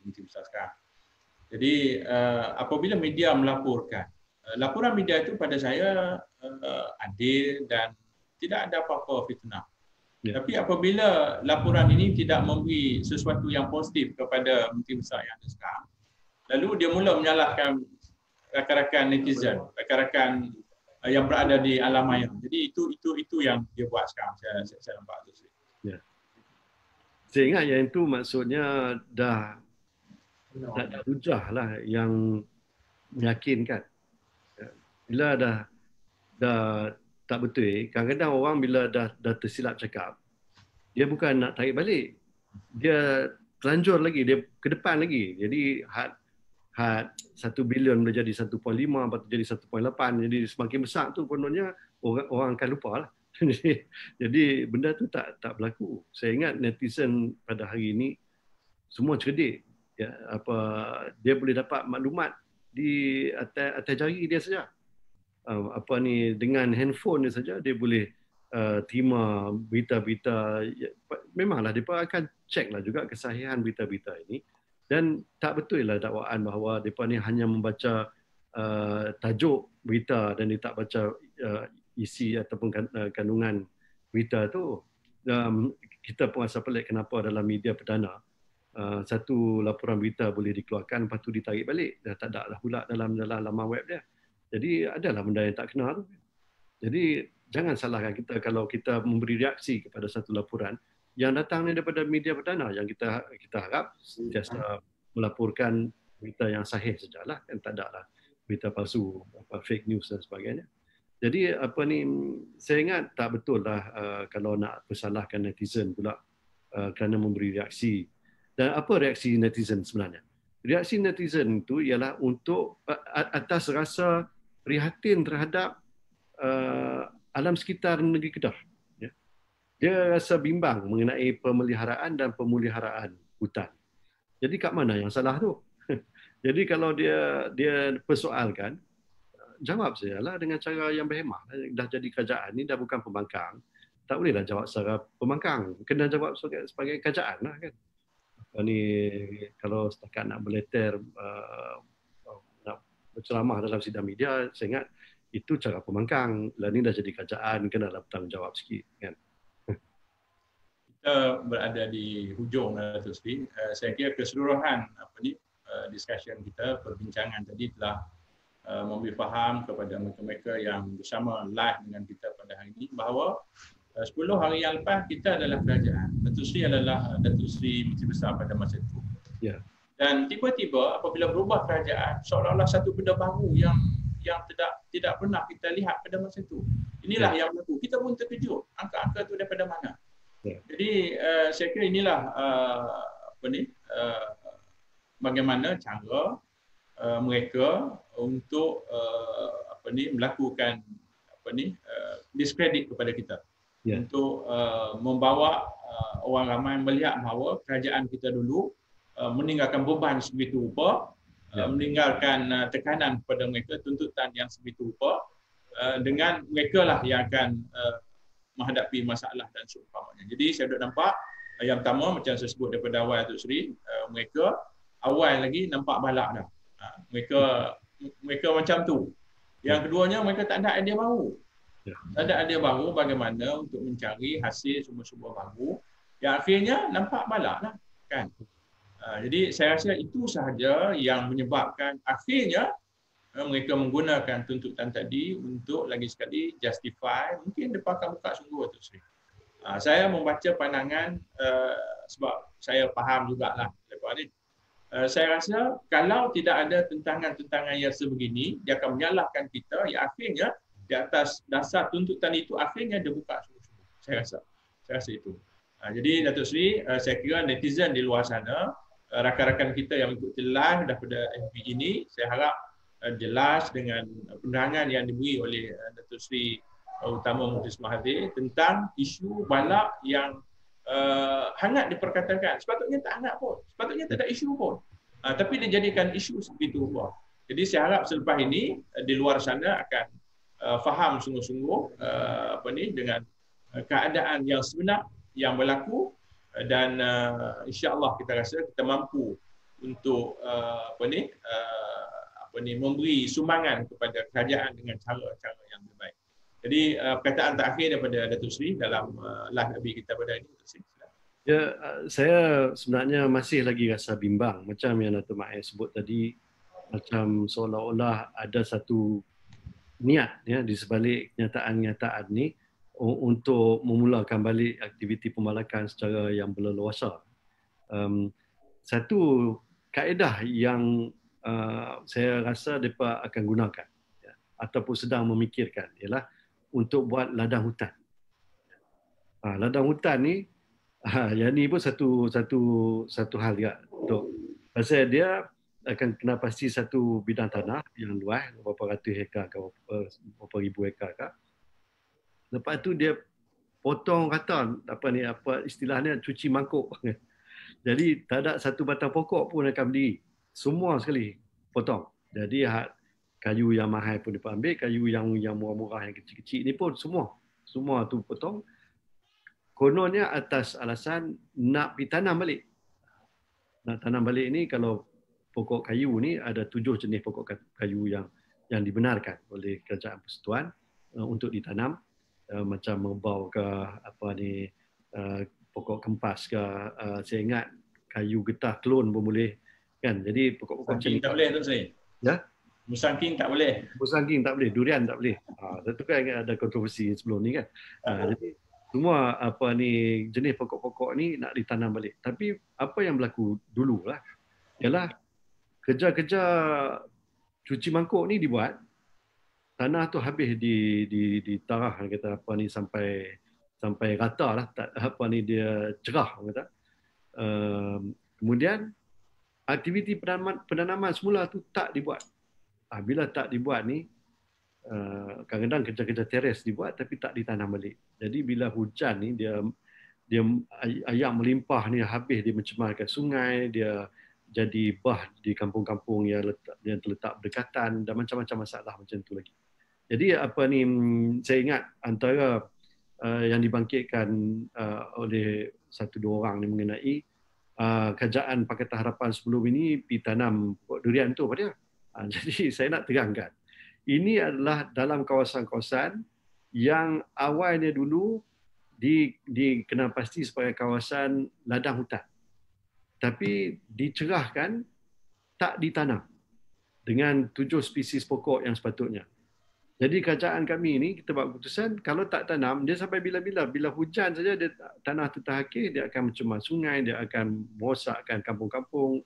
Speaker 1: Menteri Besar sekarang. Jadi apabila media melaporkan, laporan media itu pada saya adil dan tidak ada apa-apa fitnah. Ya. Tapi apabila laporan ini tidak memberi sesuatu yang positif kepada Menteri Besar yang ada sekarang, lalu dia mula menyalahkan rakan-rakan netizen, rakan-rakan yang berada di alam maya. Jadi itu yang dia buat sekarang. Saya nampak tu. Ya.
Speaker 2: Saya ingat yang itu maksudnya dah tak ada hujah lah yang meyakinkan. Bila dah tak betul, kadang-kadang orang bila dah tersilap cakap, dia bukan nak tarik balik. Dia telanjur lagi, dia ke depan lagi. Jadi had 1 bilion boleh jadi 1.5, lepas tu jadi 1.8. Jadi semakin besar tu kononnya orang akan lupa lah. Jadi benda tu tak berlaku. Saya ingat netizen pada hari ini semua cerdik. Ya, apa dia boleh dapat maklumat di atas jari dia saja. Apa ni dengan handphone dia saja dia boleh terima berita-berita. Memanglah mereka akan cek lah juga kesahihan berita-berita ini dan tak betul lah dakwaan bahawa mereka ni hanya membaca tajuk berita dan dia tak baca isi ataupun kandungan berita tu. Kita pun rasa pelik kenapa dalam media perdana satu laporan berita boleh dikeluarkan lepas tu ditarik balik. Dah tak ada lah pula dalam laman web dia. Jadi adalah benda yang tak kena tu. Jadi jangan salahkan kita kalau kita memberi reaksi kepada satu laporan yang datang daripada media perdana yang kita harap sentiasa melaporkan berita yang sahih sajalah, kan tak ada lah berita palsu, fake news dan sebagainya. Jadi apa ni, saya ingat tak betul lah kalau nak persalahkan netizen pula kerana memberi reaksi. Dan apa reaksi netizen sebenarnya? Reaksi netizen itu ialah untuk atas rasa prihatin terhadap alam sekitar negeri Kedah. Ya. Dia rasa bimbang mengenai pemeliharaan dan pemuliharaan hutan. Jadi kat mana yang salah tu? Jadi kalau dia persoalkan, jawab sajalah dengan cara yang berhemah. Dah jadi kerajaan ni, dah bukan pembangkang. Tak bolehlah jawab secara pembangkang. Kena jawab sebagai kerajaan lah kan. Ni kalau setakat nak berleter, nak berceramah dalam sidang media, saya ingat itu cara pembangkang. Lah ni dah jadi kerajaan, kenalah bertanggungjawab sikit kan.
Speaker 1: Kita berada di hujung Datuk Seri. Saya kira keseluruhan discussion kita, perbincangan tadi telah memberi faham kepada mereka-mereka yang bersama live dengan kita pada hari ini bahawa 10 hari yang lepas kita adalah kerajaan. Datuk Seri adalah Datuk Seri Menteri Besar pada masa itu.
Speaker 2: Ya.
Speaker 1: Dan tiba-tiba apabila berubah kerajaan, seolah-olah satu benda baru yang tidak pernah kita lihat pada masa itu. Inilah yang berlaku. Kita pun terkejut. Angka-angka itu daripada mana? Jadi saya kira inilah bagaimana cara mereka untuk melakukan diskredit kepada kita, untuk membawa orang ramai melihat bahawa kerajaan kita dulu meninggalkan beban sebegitu rupa, meninggalkan tekanan kepada mereka, tuntutan yang sebegitu rupa, dengan mereka lah yang akan menghadapi masalah dan seumpamanya. Jadi saya duduk nampak yang pertama macam saya sebut daripada awal Datuk Seri, mereka awal lagi nampak balak dah. Mereka macam tu. Yang keduanya mereka tak ada idea baru. Tak ada idea baru bagaimana untuk mencari hasil sumber-sumber baru. Yang akhirnya nampak balak lah kan. Jadi saya rasa itu sahaja yang menyebabkan akhirnya mereka menggunakan tuntutan tadi untuk lagi sekali justify, mungkin dia pakai muka sungguh tu Sri. Saya membaca pandangan sebab saya faham jugalah lepas ni. Saya rasa kalau tidak ada tentangan-tentangan yang sebegini, dia akan menyalahkan kita yang akhirnya di atas dasar tuntutan itu akhirnya dia buka sungguh-sungguh. Saya rasa itu. Jadi Datuk Seri, saya kira netizen di luar sana, rakan-rakan kita yang ikuti live daripada FB ini, saya harap jelas dengan penerangan yang diberi oleh Datuk Seri Utama Muhyiddin Mahathir tentang isu balak yang hangat diperkatakan. Sepatutnya tak hangat pun, sepatutnya tak ada isu pun, tapi dijadikan isu sebegitu rupa. Jadi saya harap selepas ini di luar sana akan faham sungguh-sungguh dengan keadaan yang sebenar yang berlaku, dan insya-Allah kita rasa kita mampu untuk memberi sumbangan kepada kerajaan dengan cara-cara yang lebih baik. Jadi perkataan terakhir daripada Datuk Seri dalam live habis kita pada hari ini.
Speaker 2: Ya, saya sebenarnya masih lagi rasa bimbang macam yang Datuk Mahir sebut tadi, macam seolah-olah ada satu niat ya di sebalik kenyataan-kenyataan ni untuk memulakan balik aktiviti pembalakan secara yang berleluasa. Satu kaedah yang saya rasa mereka akan gunakan ataupun sedang memikirkan ialah untuk buat ladang hutan. Ladang hutan ni, yang ni pun satu hal juga. Pasal dia akan kena pasti satu bidang tanah yang luas, berapa ratus hektar ke berapa ribu hektar ke. Lepas tu dia potong rata, apa istilahnya, cuci mangkuk. Jadi tak ada satu batang pokok pun akan berdiri. Semua sekali potong. Jadi kayu yang mahal pun dia ambil, kayu yang murah-murah yang kecil-kecil ni pun semua tu potong. Kononnya atas alasan nak pergi tanam balik. Nak tanam balik ni, kalau pokok kayu ni ada 7 jenis pokok kayu yang dibenarkan oleh Kerajaan Persekutuan untuk ditanam, macam merbau ke pokok kempas ke, saya ingat kayu getah kelon pun boleh kan. Jadi pokok-pokok
Speaker 1: macam ni tak boleh tu saya.
Speaker 2: Ya?
Speaker 1: Musangking tak boleh.
Speaker 2: Musangking tak boleh, durian tak boleh. Itu kan ada kontroversi sebelum ni kan. Jadi semua jenis pokok-pokok ni nak ditanam balik. Tapi apa yang berlaku dulu lah ialah kerja-kerja cuci mangkuk ni dibuat, tanah tu habis ditarah kata apa ni sampai rata lah, tak apa ni dia cerah kata. Kemudian aktiviti penanaman semula tu tak dibuat. Bila tak dibuat ni, kadang-kadang kerja-kerja teres dibuat tapi tak ditanam balik. Jadi bila hujan ni dia air melimpah ni habis, dia mencemarkan sungai, dia jadi bah di kampung-kampung yang terletak berdekatan dan macam-macam masalah macam tu lagi. Jadi apa ni, saya ingat antara yang dibangkitkan oleh 1-2 orang ni mengenai kerajaan Pakatan Harapan sebelum ini pergi tanam pokok durian tu pada. Jadi saya nak terangkan, ini adalah dalam kawasan-kawasan yang awalnya dulu dikenal pasti sebagai kawasan ladang hutan. Tapi dicerahkan, tak ditanam dengan 7 spesies pokok yang sepatutnya. Jadi kerajaan kami ini, kita buat keputusan, kalau tak tanam, dia sampai bila-bila. Bila hujan saja, tanah tu terhakir, dia akan mencemar sungai, dia akan merosakkan kampung-kampung,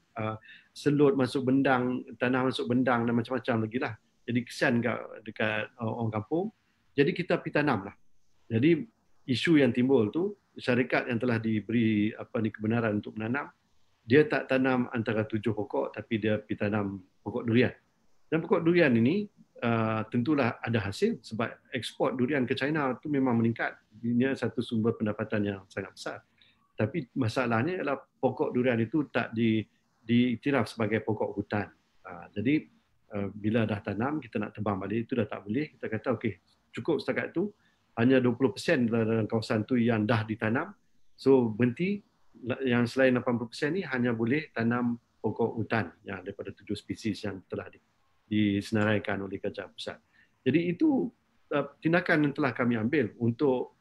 Speaker 2: selut masuk bendang, tanah masuk bendang dan macam-macam lagi lah. Jadi kesian dekat orang kampung. Jadi kita pergi tanam lah. Jadi isu yang timbul tu, syarikat yang telah diberi kebenaran untuk menanam, dia tak tanam antara 7 pokok, tapi dia pergi tanam pokok durian. Dan pokok durian ini tentulah ada hasil sebab ekspor durian ke China tu memang meningkat. Ini satu sumber pendapatan yang sangat besar. Tapi masalahnya ialah pokok durian itu tak diiktiraf sebagai pokok hutan. Jadi bila dah tanam, kita nak tebang balik, itu dah tak boleh. Kita kata okey, cukup setakat tu. Hanya 20% dalam kawasan tu yang dah ditanam. So berhenti, yang selain 80% ni hanya boleh tanam pokok hutan yang daripada 7 spesies yang telah disenaraikan oleh kerajaan pusat. Jadi itu tindakan yang telah kami ambil untuk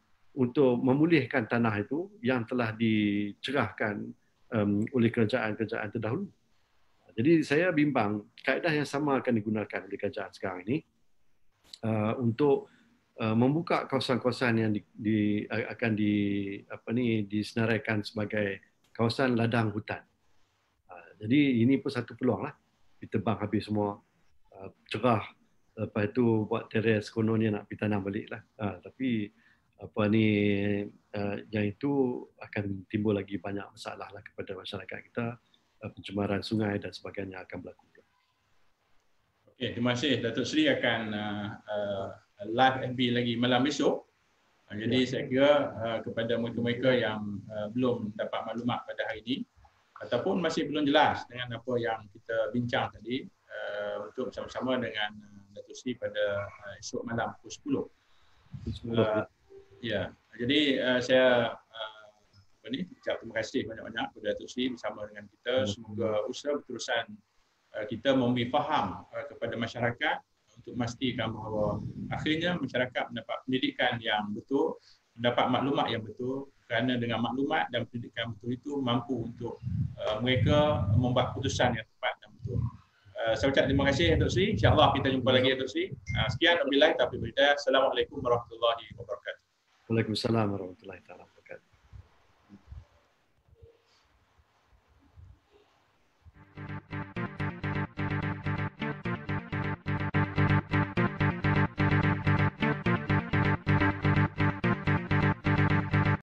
Speaker 2: memulihkan tanah itu yang telah dicerahkan oleh kerajaan-kerajaan terdahulu. Jadi saya bimbang kaedah yang sama akan digunakan oleh kerajaan sekarang ini untuk membuka kawasan-kawasan yang akan disenaraikan sebagai kawasan ladang hutan. Jadi ini pun satu peluang lah. Ditebang habis semua, cerah, lepas itu buat teres, kononnya nak pergi tanam balik lah. Tapi yang itu akan timbul lagi banyak masalah lah kepada masyarakat kita, pencemaran sungai dan sebagainya akan berlaku.
Speaker 1: Okay, terima kasih. Datuk Seri akan live FB lagi malam besok. Jadi saya kira kepada mereka-mereka yang belum dapat maklumat pada hari ini ataupun masih belum jelas dengan apa yang kita bincang tadi, untuk bersama-sama dengan Datuk Seri pada esok malam pukul 10. Ya, jadi saya ucap terima kasih banyak-banyak kepada Datuk Seri bersama dengan kita. Semoga usaha berterusan kita memberi faham kepada masyarakat untuk memastikan bahawa akhirnya masyarakat mendapat pendidikan yang betul, mendapat maklumat yang betul, kerana dengan maklumat dan pendidikan betul itu mampu untuk mereka membuat keputusan yang tepat dan betul. Saya ucap terima kasih Datuk Seri. InsyaAllah kita jumpa lagi Datuk Seri. Sekian, wabillahi taufiq wal hidayah. Assalamualaikum warahmatullahi wabarakatuh.
Speaker 2: Waalaikumsalam warahmatullahi wabarakatuh.